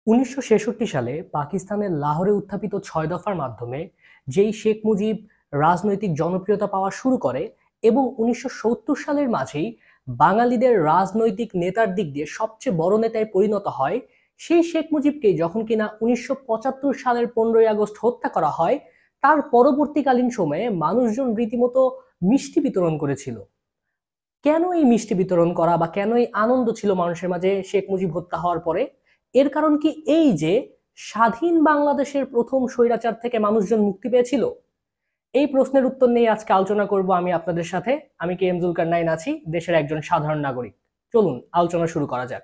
১৯৬৬ সালে পাকিস্তানের লাহোরে উত্থাপিত ৬ দফার মাধ্যমে যেই শেখ মুজিব রাজনৈতিক জনপ্রিয়তা পাওয়া শুরু করে এবং ১৯৭০ সালের মাঝেই বাঙালিদের রাজনৈতিক নেতার দিক দিয়ে সবচেয়ে বড় নেতায় পরিণত হয়, সেই শেখ মুজিবকে যখন কিনা ১৯৭৫ সালের ১৫ই আগস্ট হত্যা করা হয়, তার পরবর্তীকালীন সময়ে মানুষজন রীতিমতো মিষ্টি বিতরণ করেছিল। কেন এই মিষ্টি বিতরণ করা বা কেন এই আনন্দ ছিল মানুষের মাঝে শেখ মুজিব হত্যা হওয়ার পরে? এর কারণ কি এই যে স্বাধীন বাংলাদেশের প্রথম স্বৈরাচার থেকে মানুষজন মুক্তি পেয়েছিল? এই প্রশ্নের উত্তর নিয়ে আজকে আলোচনা করব আমি আপনাদের সাথে। আমি কে এম জুলকারনাইন আছি, দেশের একজন সাধারণ নাগরিক। চলুন আলোচনা শুরু করা যাক।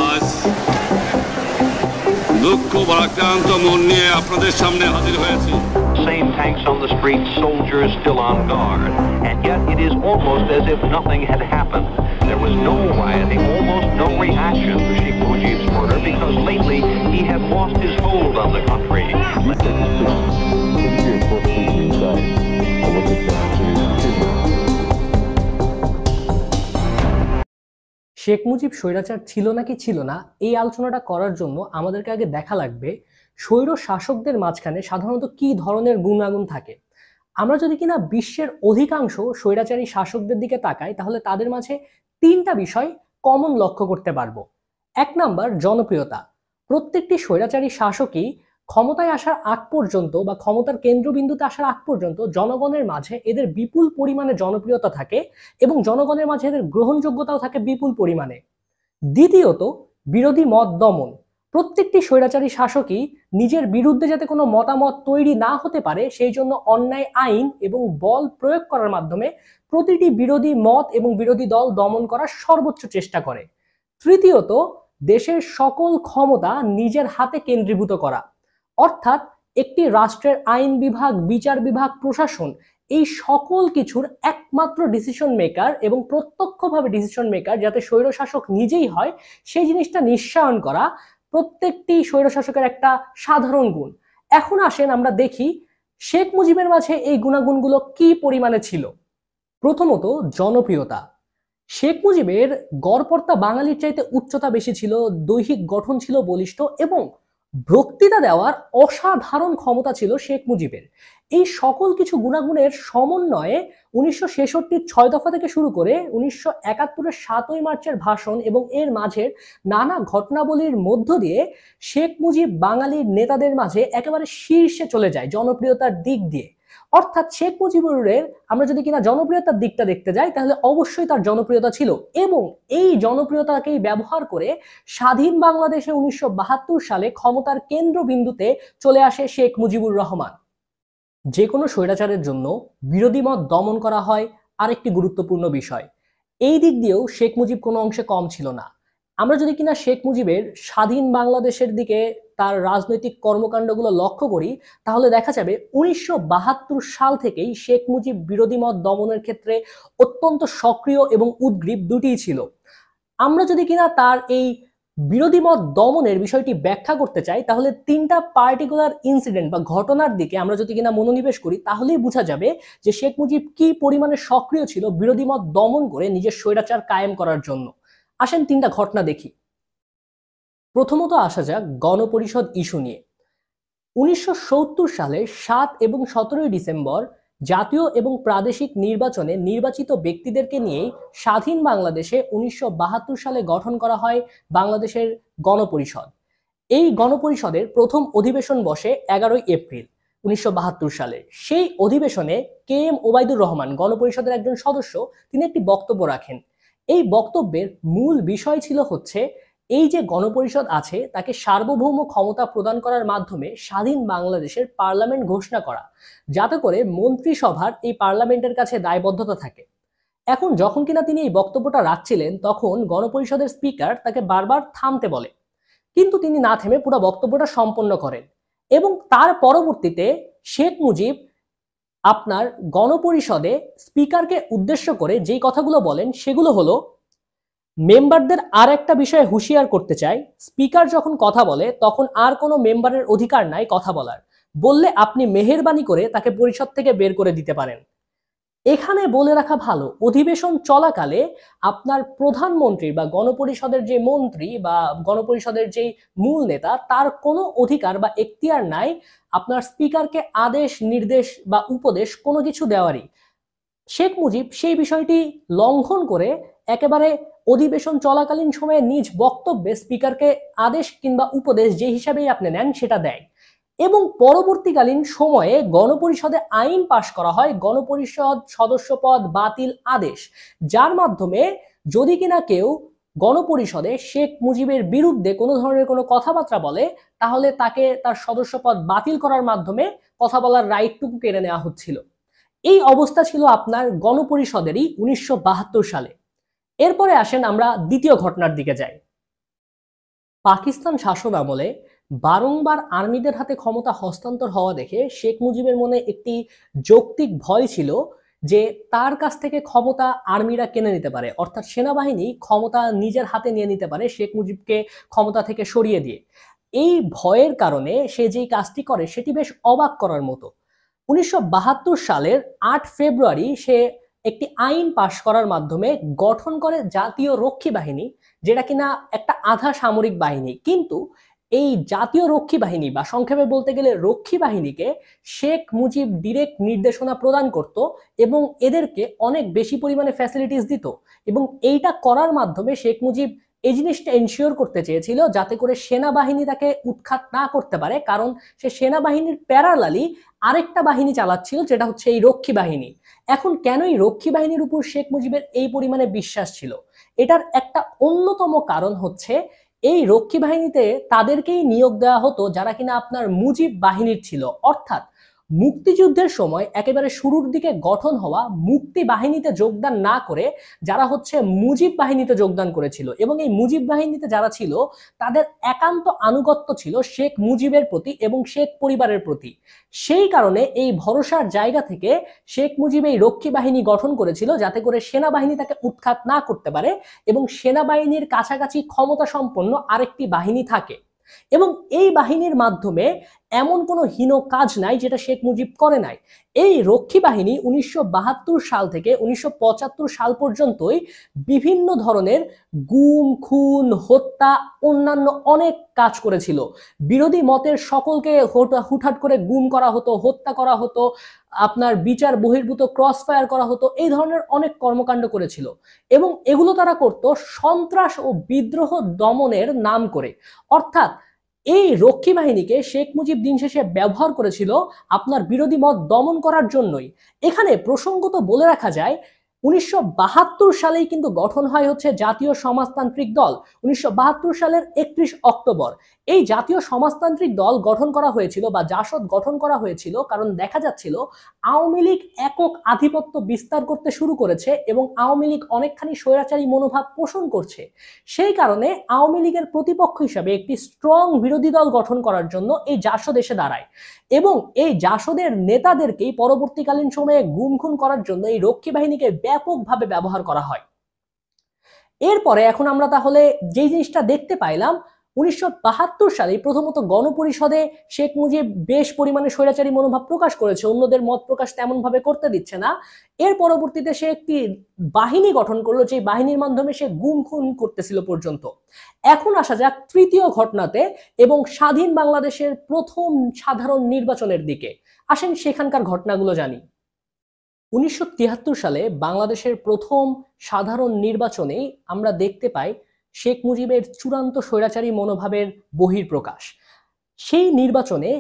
আজ দুঃখ ভারাক্রান্ত মন নিয়ে আপনাদের সামনে হাজির হয়েছি। Same tanks on the streets, soldiers still on guard. And yet it is almost as if nothing had happened. There was no rioting, almost no reaction to Sheikh Mujib's murder because lately he had lost his hold on the country. Sheikh Mujib স্বৈরাচার ছিল নাকি ছিল না, এই আলোচনাটা করার জন্য আমাদেরকে আগে দেখা লাগবে স্বৈর শাসকদের মাঝখানে সাধারণত কি ধরনের গুণাগুণ থাকে। আমরা যদি কিনা বিশ্বের অধিকাংশ স্বৈরাচারী শাসকদের দিকে তাকাই, তাহলে তাদের মাঝে তিনটা বিষয় কমন লক্ষ্য করতে পারবো। এক নাম্বার, জনপ্রিয়তা। প্রত্যেকটি স্বৈরাচারী শাসকই ক্ষমতায় আসার আগ পর্যন্ত বা ক্ষমতার কেন্দ্রবিন্দুতে আসার আগ পর্যন্ত জনগণের মাঝে এদের বিপুল পরিমাণে জনপ্রিয়তা থাকে এবং জনগণের মাঝে এদের গ্রহণযোগ্যতাও থাকে বিপুল পরিমাণে। দ্বিতীয়ত, বিরোধী মত দমন। প্রত্যেকটি স্বৈরাচারী শাসকই নিজের বিরুদ্ধে যাতে কোনো মতামত তৈরি না হতে পারে সেই জন্য অন্যায় আইন এবং বল প্রয়োগ করার মাধ্যমে প্রতিটি বিরোধী মত এবং বিরোধী দল দমন করার সর্বোচ্চ চেষ্টা করে। তৃতীয়ত, দেশের সকল ক্ষমতা নিজের হাতে কেন্দ্রীভূত করা, অর্থাৎ একটি রাষ্ট্রের আইন বিভাগ, বিচার বিভাগ, প্রশাসন, এই সকল কিছুর একমাত্র ডিসিশন মেকার এবং প্রত্যক্ষভাবে ডিসিশন মেকার যাতে স্বৈরশাসক নিজেই হয়, সেই জিনিসটা নিশ্চয়ন করা প্রত্যেকটি স্বৈরশাসকের একটা সাধারণ গুণ। এখন আসেন আমরা দেখি শেখ মুজিবের মাঝে এই গুণাগুণগুলো কি পরিমাণে ছিল। প্রথমত, জনপ্রিয়তা। শেখ মুজিবের গড়পড়তা বাঙালির চাইতে উচ্চতা বেশি ছিল, দৈহিক গঠন ছিল বলিষ্ঠ এবং বক্তৃতা দেওয়ার অসাধারণ ক্ষমতা ছিল শেখ মুজিবের। এই সকল কিছু গুণাগুণের সমন্বয়ে ১৯৬৬ ৬ দফা থেকে শুরু করে ১৯৭১ ৭ই মার্চের ভাষণ এবং এর মাঝের নানা ঘটনাবলীর মধ্য দিয়ে শেখ মুজিব বাঙালির নেতাদের মাঝে একেবারে শীর্ষে চলে যায় জনপ্রিয়তার দিক দিয়ে। অর্থাৎ শেখ মুজিবুরের আমরা যদি কিনা জনপ্রিয়তার দিকটা দেখতে যাই, তাহলে অবশ্যই তার জনপ্রিয়তা ছিল এবং এই জনপ্রিয়তাকেই ব্যবহার করে স্বাধীন বাংলাদেশে ১৯৭২ সালে ক্ষমতার কেন্দ্রবিন্দুতে চলে আসে শেখ মুজিবুর রহমান। যে কোনো স্বৈরাচারের জন্য বিরোধী মত দমন করা হয় আরেকটি গুরুত্বপূর্ণ বিষয়। এই দিক দিয়েও শেখ মুজিব কোনো অংশে কম ছিল না। আমরা যদি কিনা শেখ মুজিবের স্বাধীন বাংলাদেশের দিকে তার রাজনৈতিক কর্মকাণ্ডগুলো লক্ষ্য করি, তাহলে দেখা যাবে ১৯৭২ সাল থেকেই শেখ মুজিব বিরোধী মত দমনের ক্ষেত্রে অত্যন্ত সক্রিয় এবং উদ্গ্রীব দুটিই ছিল। আমরা যদি কিনা তার এই বিরোধী মত দমনের বিষয়টি ব্যাখ্যা করতে চাই, তাহলে তিনটা পার্টিকুলার ইনসিডেন্ট বা ঘটনার দিকে আমরা যদি কিনা মনোনিবেশ করি, তাহলেই বোঝা যাবে যে শেখ মুজিব কি পরিমাণে সক্রিয় ছিল বিরোধী মত দমন করে নিজের স্বৈরাচার কায়েম করার জন্য। আসেন তিনটা ঘটনা দেখি। প্রথমত আসা যাক গণপরিষদ ইস্যু নিয়ে। ১৯৭০ সালের ৭ এবং ১৭ই ডিসেম্বর জাতীয় এবং প্রাদেশিক নির্বাচনে নির্বাচিত ব্যক্তিদেরকে নিয়েই স্বাধীন বাংলাদেশে ১৯৭২ সালে গঠন করা হয় বাংলাদেশের গণপরিষদ। এই গণপরিষদের প্রথম অধিবেশন বসে ১১ই এপ্রিল ১৯৭২ সালে। সেই অধিবেশনে কে এম ওবায়দুর রহমান, গণপরিষদের একজন সদস্য, তিনি একটি বক্তব্য রাখেন। এই বক্তব্যের মূল বিষয় ছিল হচ্ছে এই যে গণপরিষদ আছে তাকে সার্বভৌম ক্ষমতা প্রদান করার মাধ্যমে স্বাধীন বাংলাদেশের পার্লামেন্ট ঘোষণা করা, যাতে করে মন্ত্রিসভার এই পার্লামেন্টের কাছে দায়বদ্ধতা থাকে। এখন যখন কিনা তিনি এই বক্তব্যটা রাখছিলেন, তখন গণপরিষদের স্পিকার তাকে বারবার থামতে বলে, কিন্তু তিনি না থেমে পুরো বক্তব্যটা সম্পন্ন করেন এবং তার পরবর্তীতে শেখ মুজিব আপনার গণপরিষদে স্পিকারকে উদ্দেশ্য করে যেই কথাগুলো বলেন সেগুলো হলো, মেম্বারদের আর একটা বিষয়ে হুঁশিয়ার করতে চাই, স্পিকার যখন কথা বলে তখন আর কোনো মেম্বারের অধিকার নাই কথা বলার, বললে আপনি মেহেরবানি করে তাকে পরিষদ থেকে বের করে দিতে পারেন। এখানে বলে রাখা ভালো, অধিবেশন চলাকালে আপনার প্রধানমন্ত্রী বা গণপরিষদের যে মন্ত্রী বা গণপরিষদের যে মূল নেতা তার কোনো অধিকার বা এখতিয়ার নাই আপনার স্পিকারকে আদেশ নির্দেশ বা উপদেশ কোনো কিছু দেওয়ারই। শেখ মুজিব সেই বিষয়টি লঙ্ঘন করে একেবারে অধিবেশন চলাকালীন সময়ে নিজ বক্তব্যে স্পিকারকে আদেশ কিংবা উপদেশ যে হিসাবেই আপনি নেন সেটা দেয় এবং পরবর্তীকালীন সময়ে গণপরিষদে আইন পাশ করা হয়, গণপরিষদ সদস্য পদ বাতিল আদেশ, যার মাধ্যমে যদি কিনা কেউ গণপরিষদে শেখ মুজিবের বিরুদ্ধে কোনো ধরনের কোনো কথাবার্তা বলে তাহলে তাকে তার সদস্য পদ বাতিল করার মাধ্যমে কথা বলার রাইটটুকু কেড়ে নেওয়া হচ্ছিল। এই অবস্থা ছিল আপনার গণপরিষদেরই 1972 সালে। এরপরে আসেন আমরা দ্বিতীয় ঘটনার দিকে যাই। পাকিস্তান শাসন আমলে বারংবার আর্মিদের হাতে ক্ষমতা হস্তান্তর হওয়া দেখে শেখ মুজিবের মনে একটি যৌক্তিক ভয় ছিল যে তার কাছ থেকে ক্ষমতা আর্মিরা কেড়ে নিতে পারে, অর্থাৎ সেনাবাহিনী ক্ষমতা নিজের হাতে নিয়ে নিতে পারে শেখ মুজিবকে ক্ষমতা থেকে সরিয়ে দিয়ে। এই ভয়ের কারণে সে যেই কাজটি করে সেটি বেশ অবাক করার মতো। 1972 সালের 8 ফেব্রুয়ারি সে একটি আইন পাশ করার মাধ্যমে গঠন করে জাতীয় রক্ষী বাহিনী, যেটা কিনা একটা আধা সামরিক বাহিনী, কিন্তু এই জাতীয় রক্ষী বাহিনী বা সংক্ষেপে বলতে গেলে রক্ষী বাহিনীকে শেখ মুজিব ডিরেক্ট নির্দেশনা প্রদান করত এবং এদেরকে অনেক বেশি পরিমাণে ফ্যাসিলিটিস দিত এবং এইটা করার মাধ্যমে শেখ মুজিব এই জিনিসটা এনশিওর করতে চেয়েছিল যাতে করে সেনাবাহিনী তাকে উৎখাত না করতে পারে, কারণ সে সেনাবাহিনীর প্যারালালি আরেকটা বাহিনী চালাচ্ছিল যেটা হচ্ছে এই রক্ষী বাহিনী। এখন কেন এই রক্ষী বাহিনীর উপর শেখ মুজিবের এই পরিমাণে বিশ্বাস ছিল? এটার একটা অন্যতম কারণ হচ্ছে এই রক্ষী বাহিনীতে তাদেরকেই নিয়োগ দেওয়া হতো যারা কিনা আপনার মুজিব বাহিনীর ছিল, অর্থাৎ মুক্তিযুদ্ধের সময় একেবারে শুরুর দিকে গঠন হওয়া মুক্তি বাহিনীতে যোগদান না করে যারা হচ্ছে মুজিব বাহিনীতে যোগদান করেছিল এবং এই মুজিব বাহিনীতে যারা ছিল তাদের একান্ত আনুগত্য ছিল শেখ মুজিবের প্রতি এবং শেখ পরিবারের প্রতি। সেই কারণে এই ভরসার জায়গা থেকে শেখ মুজিব এই রক্ষী বাহিনী গঠন করেছিল যাতে করে সেনাবাহিনী তাকে উৎখাত না করতে পারে এবং সেনাবাহিনীর কাছাকাছি ক্ষমতা সম্পন্ন আরেকটি বাহিনী থাকে এবং এই বাহিনীর মাধ্যমে এমন কোনো হীন কাজ নাই যেটা শেখ মুজিব করে নাই। এই রক্ষী বাহিনী 1972 সাল থেকে 1975 সাল পর্যন্তই বিভিন্ন ধরনের গুম খুন হত্যা অন্যান্য অনেক কাজ করেছিল। বিরোধী মতের সকলকে হুটহাট করে গুম করা হতো, হত্যা করা হতো, আপনার বিচার বহির্ভূত ক্রস ফায়ার করা হতো, এই ধরনের অনেক কর্মকাণ্ড করেছিল এবং এগুলো তারা করত সন্ত্রাস ও বিদ্রোহ দমনের নাম করে। অর্থাৎ এই রক্ষী বাহিনীকে শেখ মুজিব দিন শেষে ব্যবহার করেছিল আপনার বিরোধী মত দমন করার জন্যই। এখানে প্রসঙ্গত বলে রাখা যায় 1972 সালেই কিন্তু গঠন হয় হচ্ছে জাতীয় সমাজতান্ত্রিক দল। 1972 সালের 31 অক্টোবর এই জাতীয় সমাজতান্ত্রিক দল গঠন করা হয়েছিল বা জাসদ গঠন করা হয়েছিল কারণ দেখা যাচ্ছিল আওয়ামী লীগ একক আধিপত্য বিস্তার করতে শুরু করেছে এবং আওয়ামী লীগ অনেকখানি স্বৈরাচারী মনোভাব পোষণ করছে। সেই কারণে আওয়ামী লীগের প্রতিপক্ষ হিসাবে একটি স্ট্রং বিরোধী দল গঠন করার জন্য এই জাসদ এসে দাঁড়ায় এবং এই জাসদের নেতাদেরকেই পরবর্তীকালীন সময়ে গুম খুন করার জন্য এই রক্ষী বাহিনীকে ব্যাপকভাবে ব্যবহার করা হয়। এরপরে এখন আমরা তাহলে যে জিনিসটা দেখতে পাইলাম 1972 সালে প্রথমত গণপরিষদে শেখ মুজিব বেশ পরিমাণে স্বৈরাচারী মনোভাব প্রকাশ করেছে, অন্যদের মত প্রকাশ তেমন ভাবে করতে দিচ্ছে না। এর পরবর্তীতে সে একটি বাহিনী গঠন করলো যে বাহিনীর মাধ্যমে সে গুম খুন করতেছিল পর্যন্ত। এখন আসা যাক তৃতীয় ঘটনাতে এবং স্বাধীন বাংলাদেশের প্রথম সাধারণ নির্বাচনের দিকে। আসেন সেখানকার ঘটনাগুলো জানি। 1973 সালে বাংলাদেশের প্রথম সাধারণ নির্বাচনে আমরা দেখতে পাই শেখ মুজিবের চূড়ান্ত স্বৈরাচারী মনোভাবের বহিঃপ্রকাশ। সেই নির্বাচনে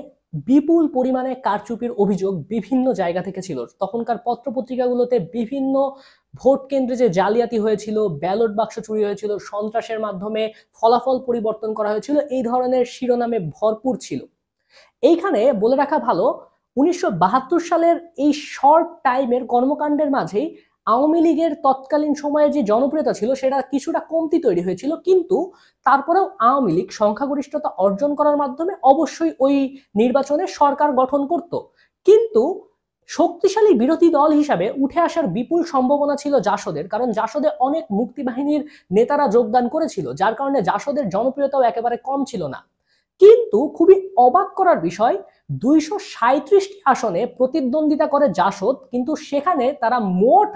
বিপুল পরিমাণে কারচুপির অভিযোগ বিভিন্ন জায়গা থেকে ছিল। তখনকার পত্রপত্রিকাগুলোতে বিভিন্ন ভোট কেন্দ্রে যে জালিয়াতি হয়েছিল, ব্যালট বাক্স চুরি হয়েছিল, সন্ত্রাসের মাধ্যমে ফলাফল পরিবর্তন করা হয়েছিল, এই ধরনের শিরোনামে ভরপুর ছিল। এইখানে বলে রাখা ভালো 1972 সালের এই শর্ট টাইমের কর্মকাণ্ডের মাঝেই আওয়ামী লীগের তৎকালীন সময়ে যে জনপ্রিয়তা ছিল সেটা কিছুটা কমতি তৈরি হয়েছিল, কিন্তু তারপরেও আওয়ামী লীগ সংখ্যাগরিষ্ঠতা অর্জন করার মাধ্যমে অবশ্যই ওই নির্বাচনে সরকার গঠন করত। কিন্তু শক্তিশালী বিরোধী দল হিসাবে উঠে আসার বিপুল সম্ভাবনা ছিল জাসদের, কারণ জাসদে অনেক মুক্তিবাহিনীর নেতারা যোগদান করেছিল, যার কারণে জাসদের জনপ্রিয়তাও একেবারে কম ছিল না। কিন্তু খুবই অবাক করার বিষয়, 237টি আসনে প্রতিদ্বন্দ্বিতা করে জাসদ, কিন্তু সেখানে তারা মোট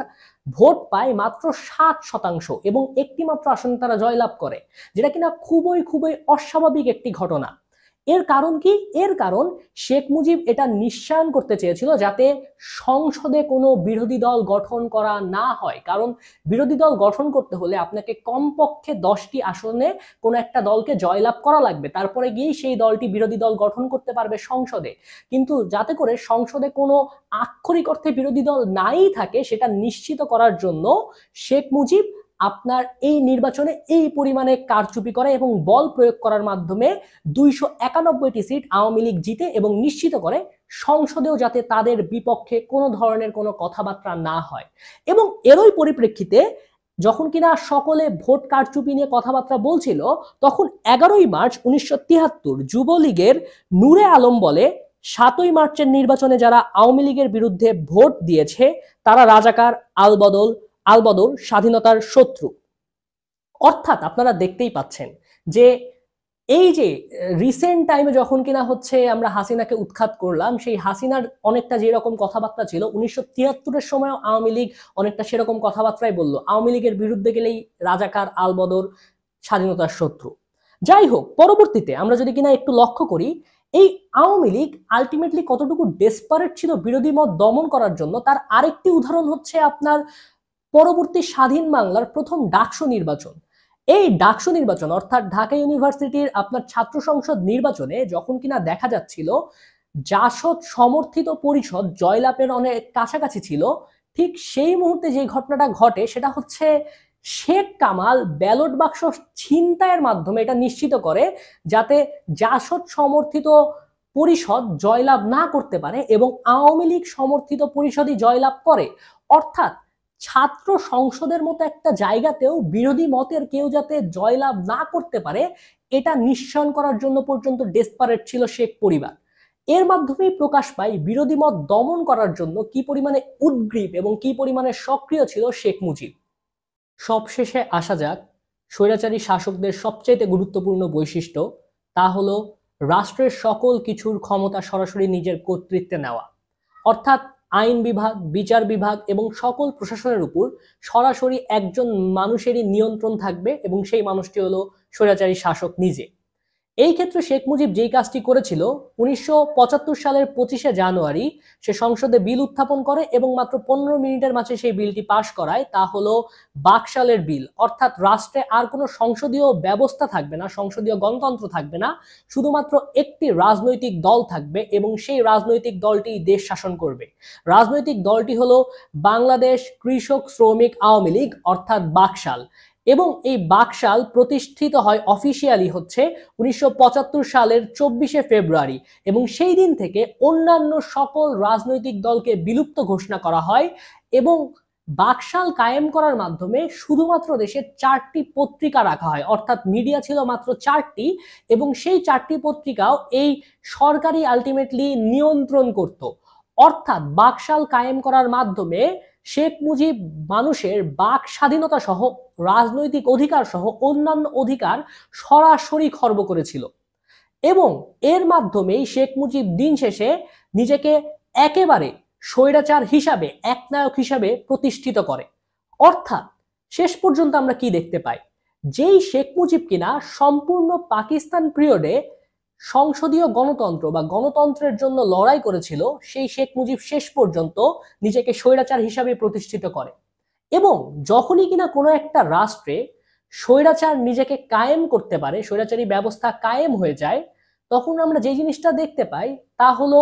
ভোট পায় মাত্র 7% এবং একটি মাত্র আসনে তারা জয়লাভ করে, যেটা কিনা খুবই খুবই অস্বাভাবিক একটি ঘটনা। এর কারণ কি? এর কারণ শেখ মুজিব এটা নিশ্চয়ন করতে চেয়েছিল যাতে সংসদে কোনো বিরোধী দল গঠন করা না হয়, কারণ বিরোধী দল গঠন করতে হলে আপনাকে কমপক্ষে 10টি আসনে কোনো একটা দলকে জয়লাভ করা লাগবে, তারপরে গিয়েই সেই দলটি বিরোধী দল গঠন করতে পারবে সংসদে। কিন্তু যাতে করে সংসদে কোনো আক্ষরিক অর্থে বিরোধী দল নাই থাকে সেটা নিশ্চিত করার জন্য শেখ মুজিব আপনার এই নির্বাচনে এই পরিমাণে কারচুপি করে এবং বল প্রয়োগ করার মাধ্যমে 291টি সিট আওয়ামী লীগ জিতে এবং নিশ্চিত করে সংসদেও যাতে তাদের বিপক্ষে কোনো ধরনের কোনো কথাবার্তা না হয়। এবং এরই পরিপ্রেক্ষিতে যখন কিনা সকলে ভোট কারচুপি নিয়ে কথাবার্তা বলছিল, তখন 11ই মার্চ 1973 যুবলীগের নূরে আলম বলে 7ই মার্চের নির্বাচনে যারা আওয়ামী লীগের বিরুদ্ধে ভোট দিয়েছে তারা রাজাকার, আলবদর স্বাধীনতার শত্রু। অর্থাৎ আপনারা দেখতেই পাচ্ছেন যে এই যে রিসেন্ট টাইমে যখন কিনা হচ্ছে আমরা হাসিনাকে উৎখাত করলাম, সেই হাসিনার অনেকটা যেরকম কথাবার্তা ছিল 1973-এর সময়ও আওয়ামী লীগ অনেকটা সেরকম কথাবার্তাই বলল, আওয়ামী লীগের বিরুদ্ধে গেলেই রাজাকার, আলবদর স্বাধীনতার শত্রু। যাই হোক, পরবর্তীতে আমরা যদি কিনা একটু লক্ষ্য করি এই আওয়ামী লীগ আলটিমেটলি কতটুকু ডেসপারেট ছিল বিরোধী মত দমন করার জন্য, তার আরেকটি উদাহরণ হচ্ছে আপনার পরবর্তী স্বাধীন বাংলার প্রথম ডাকসু নির্বাচন। এই ডাকসু নির্বাচন অর্থাৎ ঢাকা ইউনিভার্সিটির আপনার ছাত্র সংসদ নির্বাচনে যখন কিনা দেখা যাচ্ছিল জাসদ সমর্থিত পরিষদ জয়লাভের অনেক কাছাকাছি ছিল, ঠিক সেই মুহূর্তে যে ঘটনাটা ঘটে সেটা হচ্ছে শেখ কামাল ব্যালট বাক্স ছিনতাইয়ের মাধ্যমে এটা নিশ্চিত করে যাতে জাসদ সমর্থিত পরিষদ জয়লাভ না করতে পারে এবং আওয়ামী লীগ সমর্থিত পরিষদই জয়লাভ করে। অর্থাৎ ছাত্র সংসদের মতো একটা জায়গাতেও বিরোধী মতের কেউ যাতে জয়লাভ না করতে পারে এটা নিশ্চয়ন করার জন্য পর্যন্ত ডেসপারেট ছিল শেখ পরিবার। এর মাধ্যমেই প্রকাশ পায় বিরোধী মত দমন করার জন্য কি পরিমাণে উদ্গ্রীব এবং কি পরিমাণে সক্রিয় ছিল শেখ মুজিব। সবশেষে আসা যাক স্বৈরাচারী শাসকদের সবচেয়ে গুরুত্বপূর্ণ বৈশিষ্ট্য, তা হলো রাষ্ট্রের সকল কিছুর ক্ষমতা সরাসরি নিজের কর্তৃত্বে নেওয়া। অর্থাৎ আইন বিভাগ, বিচার বিভাগ এবং সকল প্রশাসনের উপর সরাসরি একজন মানুষেরই নিয়ন্ত্রণ থাকবে এবং সেই মানুষটি হলো স্বৈরাচারী শাসক নিজে। এই ক্ষেত্রে শেখ মুজিব যেই কাজটি করেছিল 1975 সালের 25শে জানুয়ারি সে সংসদে বিল উত্থাপন করে এবং মাত্র 15 মিনিটের মাঝে সেই বিলটি পাশ করায়, তা হলো বাকশালের বিল। অর্থাৎ রাষ্ট্রে আর কোনো সংসদীয় ব্যবস্থা থাকবে না, সংসদীয় গণতন্ত্র থাকবে না, শুধুমাত্র একটি রাজনৈতিক দল থাকবে এবং সেই রাজনৈতিক দলটি দেশ শাসন করবে। রাজনৈতিক দলটি হলো বাংলাদেশ কৃষক শ্রমিক আওয়ামী লীগ অর্থাৎ বাকশাল। এবং এই বাকশাল প্রতিষ্ঠিত হয় অফিসিয়ালি হচ্ছে 1975 সালের 24শে ফেব্রুয়ারি এবং সেই দিন থেকে অন্যান্য সকল রাজনৈতিক দলকে বিলুপ্ত ঘোষণা করা হয় এবং বাকশাল কায়েম করার মাধ্যমে শুধুমাত্র দেশে 4টি পত্রিকা রাখা হয়, অর্থাৎ মিডিয়া ছিল মাত্র 4টি এবং সেই 4টি পত্রিকাও এই সরকারি আলটিমেটলি নিয়ন্ত্রণ করত। অর্থাৎ বাকশাল কায়েম করার মাধ্যমে শেখ মুজিব মানুষের বাক স্বাধীনতা সহ রাজনৈতিক অধিকার সহ অন্যান্য অধিকার সরাসরি খর্ব করেছিল এবং এর মাধ্যমেই শেখ মুজিব দিন শেষে নিজেকে একেবারে স্বৈরাচার হিসাবে, একনায়ক হিসাবে প্রতিষ্ঠিত করে। অর্থাৎ শেষ পর্যন্ত আমরা কি দেখতে পাই, যেই শেখ মুজিব কিনা সম্পূর্ণ পাকিস্তান পিরিয়ডে সংসদীয় গণতন্ত্র বা গণতন্ত্রের জন্য লড়াই করেছিল, সেই শেখ মুজিব শেষ পর্যন্ত নিজেকে স্বৈরাচার হিসাবে প্রতিষ্ঠিত করে। এবং যখনই কিনা কোনো একটা রাষ্ট্রে স্বৈরাচার নিজেকে কায়েম করতে পারে, স্বৈরাচারী ব্যবস্থা কায়েম হয়ে যায়, তখন আমরা যে জিনিসটা দেখতে পাই তা হলো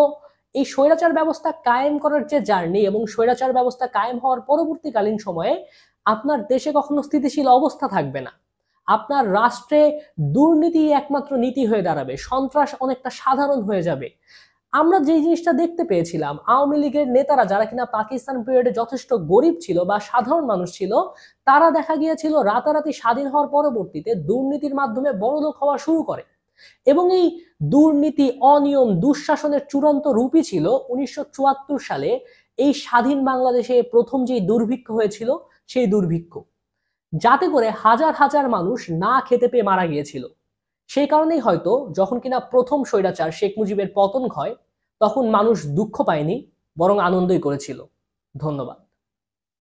এই স্বৈরাচার ব্যবস্থা কায়েম করার যে জার্নি এবং স্বৈরাচার ব্যবস্থা কায়েম হওয়ার পরবর্তীকালীন সময়ে আপনার দেশে কখনো স্থিতিশীল অবস্থা থাকবে না, আপনার রাষ্ট্রে দুর্নীতি একমাত্র নীতি হয়ে দাঁড়াবে, সন্ত্রাস অনেকটা সাধারণ হয়ে যাবে। আমরা যে জিনিসটা দেখতে পেয়েছিলাম, আওয়ামী লীগের নেতারা যারা কিনা পাকিস্তান পিরিয়ডে যথেষ্ট গরিব ছিল বা সাধারণ মানুষ ছিল, তারা দেখা গিয়েছিল রাতারাতি স্বাধীন হওয়ার পরবর্তীতে দুর্নীতির মাধ্যমে বড়লোক হওয়া শুরু করে এবং এই দুর্নীতি, অনিয়ম, দুঃশাসনের চূড়ান্ত রূপই ছিল 1974 সালে এই স্বাধীন বাংলাদেশে প্রথম যে দুর্ভিক্ষ হয়েছিল সেই দুর্ভিক্ষ, যাতে করে হাজার হাজার মানুষ না খেতে পেয়ে মারা গিয়েছিল। সেই কারণেই হয়তো যখন কিনা প্রথম স্বৈরাচার শেখ মুজিবের পতন হয় তখন মানুষ দুঃখ পায়নি, বরং আনন্দই করেছিল। ধন্যবাদ।